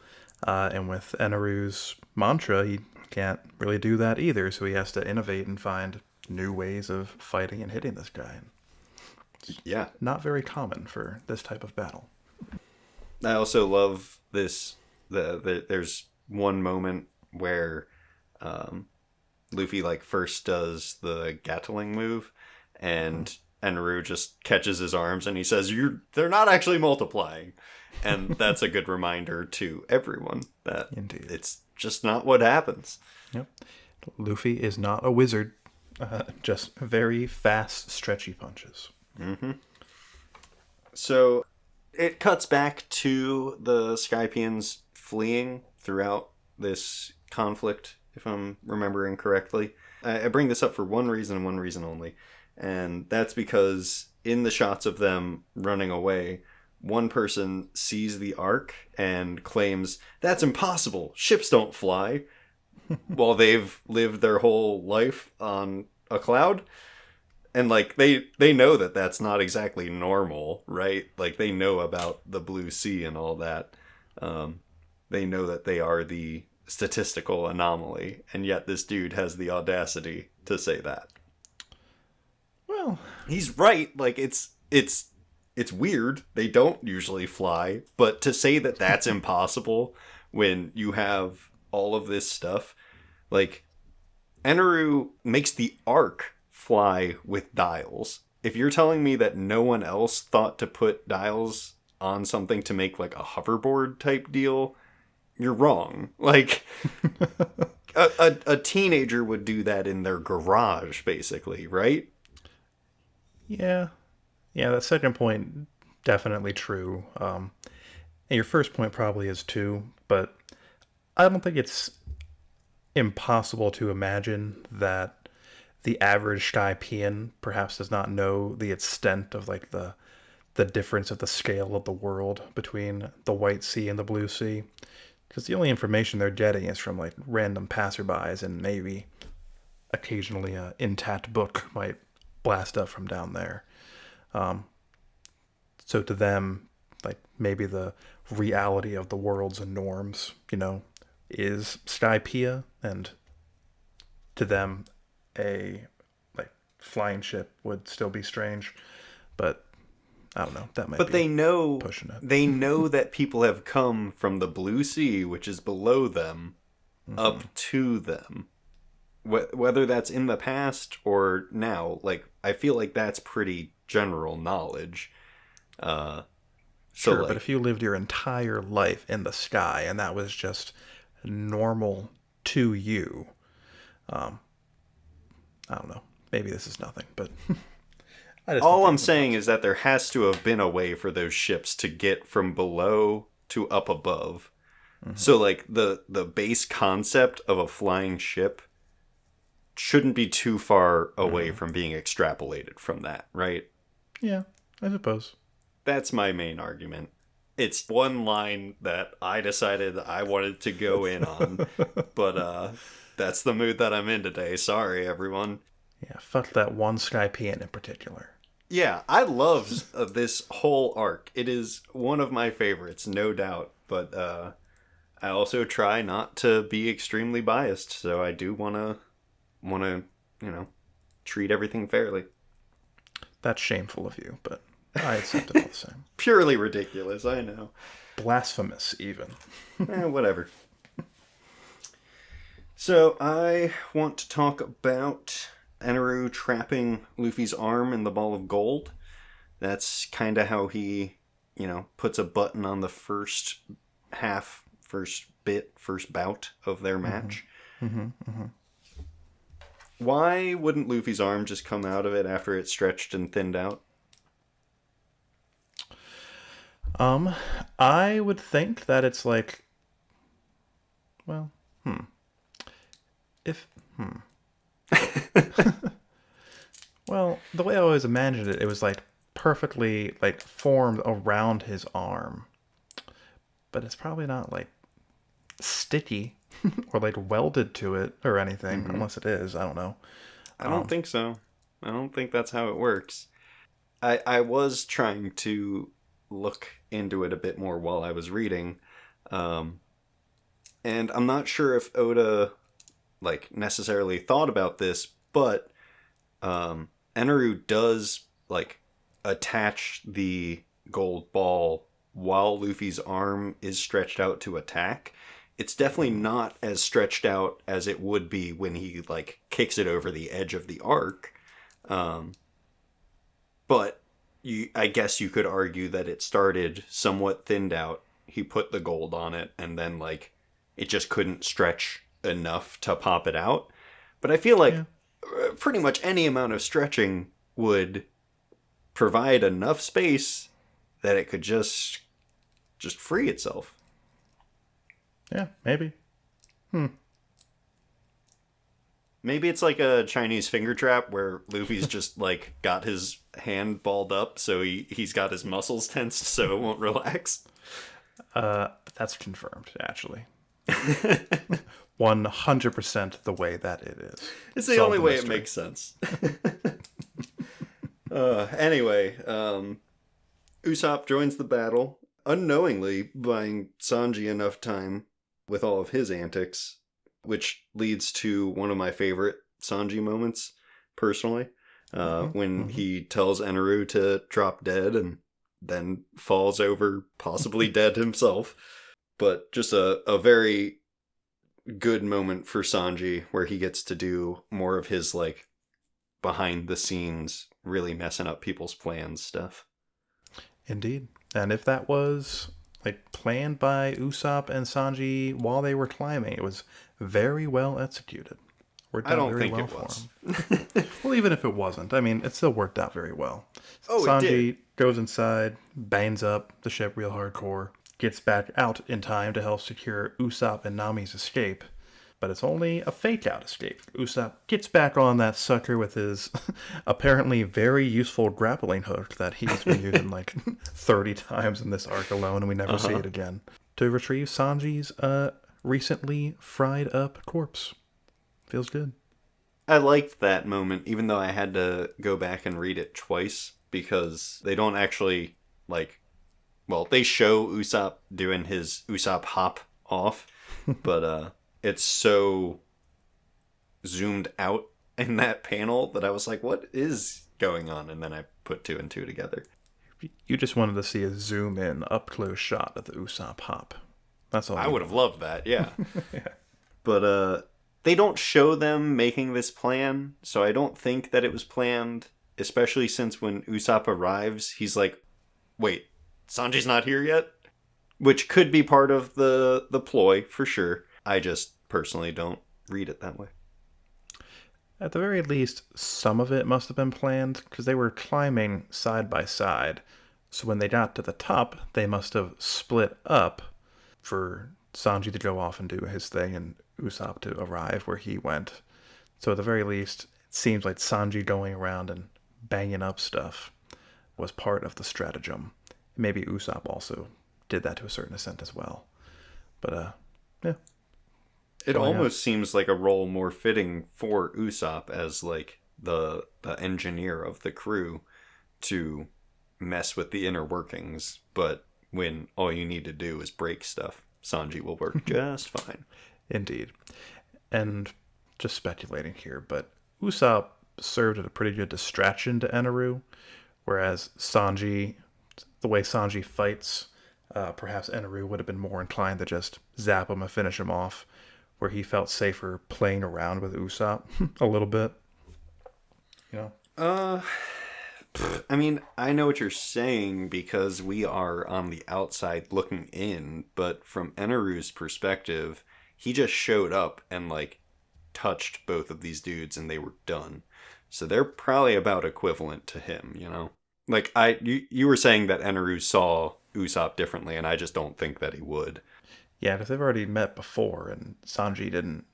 And with Eneru's mantra, he can't really do that either, so he has to innovate and find new ways of fighting and hitting this guy. Yeah. Not very common for this type of battle. I also love this there's one moment where Luffy like first does the Gatling move, and Eneru just catches his arms and he says, they're not actually multiplying. And that's a good reminder to everyone that Indeed. it's just not what happens. Yep. Luffy is not a wizard, just very fast, stretchy punches. Mm-hmm. So it cuts back to the Skypians fleeing throughout this conflict, if I'm remembering correctly. I bring this up for one reason and one reason only, and that's because in the shots of them running away, one person sees the arc and claims, "That's impossible, ships don't fly," while they've lived their whole life on a cloud. And, like, they know that that's not exactly normal, right? Like, they know about the blue sea and all that. They know that they are the statistical anomaly, and yet this dude has the audacity to say that. Well, he's right. Like, it's weird. They don't usually fly, but to say that that's impossible when you have all of this stuff, like, Eneru makes the arc fly with dials. If you're telling me that no one else thought to put dials on something to make like a hoverboard type deal, you're wrong. Like, a teenager would do that in their garage, basically, right? Yeah, that second point, definitely true. And your first point probably is too, but I don't think it's impossible to imagine that the average Skypian perhaps does not know the extent of like the difference of the scale of the world between the White Sea and the Blue Sea, because the only information they're getting is from like random passerbys, and maybe occasionally a intact book might blast up from down there. So to them, like, maybe the reality of the world's norms, is Skypiea, and to them a like flying ship would still be strange, but I don't know, that might but be they know pushing it. They know that people have come from the Blue Sea, which is below them, up to them, whether that's in the past or now. Like, I feel like that's pretty general knowledge. Sure, but if you lived your entire life in the sky and that was just normal to you, I don't know. Maybe this is nothing, but all I'm saying is that there has to have been a way for those ships to get from below to up above. Mm-hmm. So, like, the base concept of a flying ship shouldn't be too far away from being extrapolated from that, right? Yeah, I suppose. That's my main argument. It's one line that I decided I wanted to go in on, but that's the mood that I'm in today. Sorry, everyone. Yeah, fuck that one Skypian in particular. Yeah, I love this whole arc. It is one of my favorites, no doubt. But I also try not to be extremely biased, so I do want to, treat everything fairly. That's shameful of you, but I accept it all the same. Purely ridiculous, I know. Blasphemous, even. Whatever. So I want to talk about Eneru trapping Luffy's arm in the ball of gold. That's kind of how he, puts a button on the first bout of their match. Mm-hmm. Mm-hmm. Why wouldn't Luffy's arm just come out of it after it stretched and thinned out? I would think that it's like, well, Well, the way I always imagined it, it was like perfectly like formed around his arm. But it's probably not like sticky or like welded to it or anything, unless it is. I don't know. I don't think so. I don't think that's how it works. I was trying to look into it a bit more while I was reading. And I'm not sure if Oda like necessarily thought about this, but Eneru does like attach the gold ball while Luffy's arm is stretched out to attack. it's definitely not as stretched out as it would be when he like kicks it over the edge of the arc. Um, but I guess you could argue that it started somewhat thinned out. He put the gold on it, and then like it just couldn't stretch enough to pop it out. But I feel like Yeah. pretty much any amount of stretching would provide enough space that it could just free itself. Yeah, maybe. Maybe it's like a Chinese finger trap where Luffy's just like got his hand balled up, so he's got his muscles tensed so it won't relax. That's confirmed, actually. 100% the way that it is. It's the Solve only the way mystery. it makes sense. Anyway, Usopp joins the battle, unknowingly buying Sanji enough time with all of his antics, which leads to one of my favorite Sanji moments, personally, when he tells Eneru to drop dead and then falls over, possibly dead himself. But just a very good moment for Sanji where he gets to do more of his, like, behind the scenes, really messing up people's plans stuff. Indeed. And if that was like planned by Usopp and Sanji while they were climbing, it was very well executed. Worked I out don't very think well it for was. him. Well, even if it wasn't, I mean, it still worked out very well. Oh, it Sanji did. goes inside, bangs up the ship real hardcore, gets back out in time to help secure Usopp and Nami's escape. But it's only a fake out escape. Usopp gets back on that sucker with his apparently very useful grappling hook that he's been using like 30 times in this arc alone, and we never see it again, to retrieve Sanji's recently fried up corpse. Feels good. I liked that moment, even though I had to go back and read it twice because they don't actually, like, well, they show Usopp doing his Usopp hop off, but it's so zoomed out in that panel that I was like, what is going on? And then I put two and two together. You just wanted to see a zoom in, up close shot of the Usopp hop. That's all. I you would have loved that, yeah. Yeah. But they don't show them making this plan, so I don't think that it was planned, especially since when Usopp arrives, he's like, wait, Sanji's not here yet? Which could be part of the ploy, for sure. I just personally don't read it that way. At the very least, some of it must have been planned, because they were climbing side by side. So when they got to the top, they must have split up for Sanji to go off and do his thing and Usopp to arrive where he went. So at the very least, it seems like Sanji going around and banging up stuff was part of the stratagem. Maybe Usopp also did that to a certain extent as well. But, yeah. It Going almost seems like a role more fitting for Usopp as like the engineer of the crew to mess with the inner workings, but when all you need to do is break stuff, Sanji will work just fine. Indeed. And just speculating here, but Usopp served as a pretty good distraction to Eneru, whereas Sanji, the way Sanji fights, perhaps Eneru would have been more inclined to just zap him and finish him off, where he felt safer playing around with Usopp a little bit. You know? I mean, I know what you're saying because we are on the outside looking in, but from Eneru's perspective, he just showed up and like touched both of these dudes and they were done. So they're probably about equivalent to him, you know? Like you were saying that Eneru saw Usopp differently, and I just don't think that he would. Yeah, because they've already met before, and Sanji didn't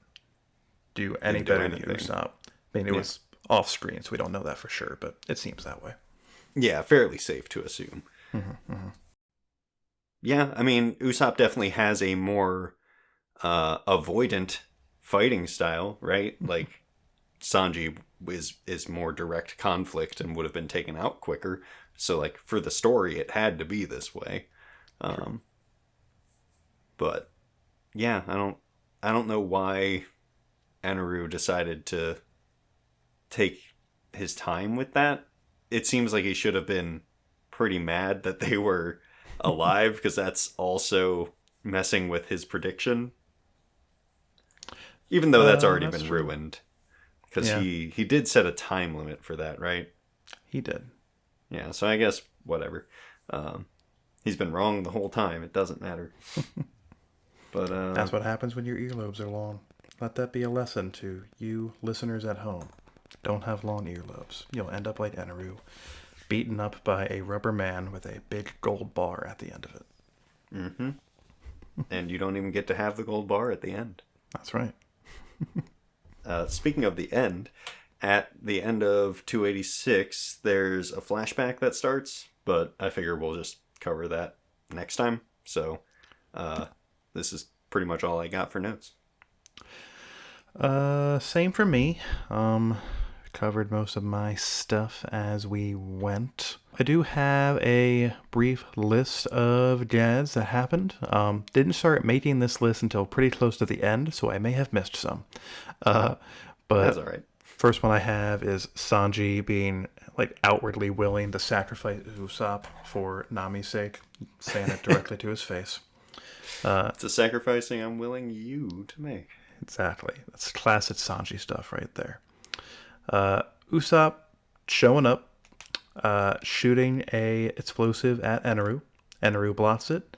do any Didn't do better than anything. Usopp. I mean, it was off screen, so we don't know that for sure, but it seems that way. Yeah, fairly safe to assume. Yeah, I mean, Usopp definitely has a more avoidant fighting style, right? Like Sanji is more direct conflict and would have been taken out quicker. So like for the story, it had to be this way. But yeah, I don't know why Eneru decided to take his time with that. It seems like he should have been pretty mad that they were alive because that's also messing with his prediction. Even though that's already That's been true. ruined. Because Yeah, he did set a time limit for that, right? he did. Yeah, so I guess whatever. Um, he's been wrong the whole time. It doesn't matter. But That's what happens when your earlobes are long. Let that be a lesson to you listeners at home. Don't have long earlobes. You'll end up like Eneru, beaten up by a rubber man with a big gold bar at the end of it. mm-hmm. And you don't even get to have the gold bar at the end. That's right. Speaking of the end, at the end of 286, there's a flashback that starts, but I figure we'll just cover that next time. So this is pretty much all I got for notes. Same for me. Covered most of my stuff as we went. I do have a brief list of gags that happened. Didn't start making this list until pretty close to the end, so I may have missed some. That's But all right. first one I have is Sanji being like outwardly willing to sacrifice Usopp for Nami's sake, saying it directly to his face. It's a sacrificing I'm willing you to make. Exactly. That's classic Sanji stuff right there. Usopp showing up, shooting a explosive at Eneru. Eneru blots it.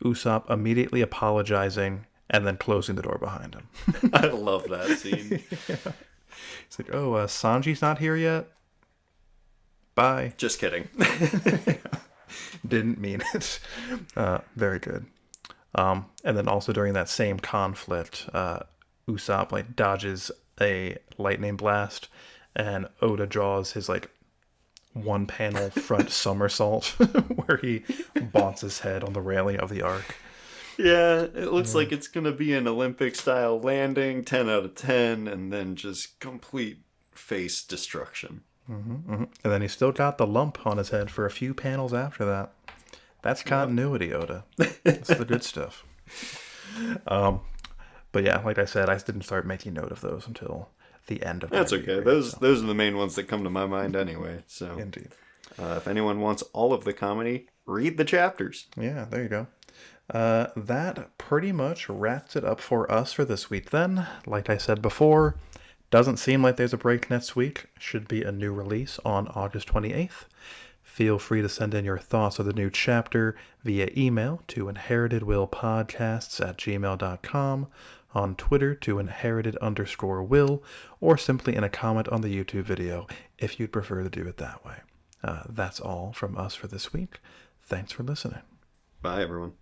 Usopp immediately apologizing and then closing the door behind him. I love that scene. He's like, "Oh, Sanji's not here yet. Bye." Just kidding. Didn't mean it. Very good. And then also during that same conflict, Usopp like dodges a lightning blast, and Oda draws his like one panel front somersault where he bonks his head on the railing of the ark. Yeah, it looks like it's going to be an Olympic style landing, 10 out of 10, and then just complete face destruction. And then he still got the lump on his head for a few panels after that. That's continuity, Oda. That's the good stuff. But yeah, like I said, I didn't start making note of those until the end of my That's okay. reread, Those so. those are the main ones that come to my mind anyway. So Indeed. if anyone wants all of the comedy, read the chapters. Yeah, there you go. That pretty much wraps it up for us for this week then. Like I said before, doesn't seem like there's a break next week. Should be a new release on August 28th. Feel free to send in your thoughts of the new chapter via email to inheritedwillpodcasts@gmail.com, on Twitter to inherited_will, or simply in a comment on the YouTube video if you'd prefer to do it that way. That's all from us for this week. Thanks for listening. Bye, everyone.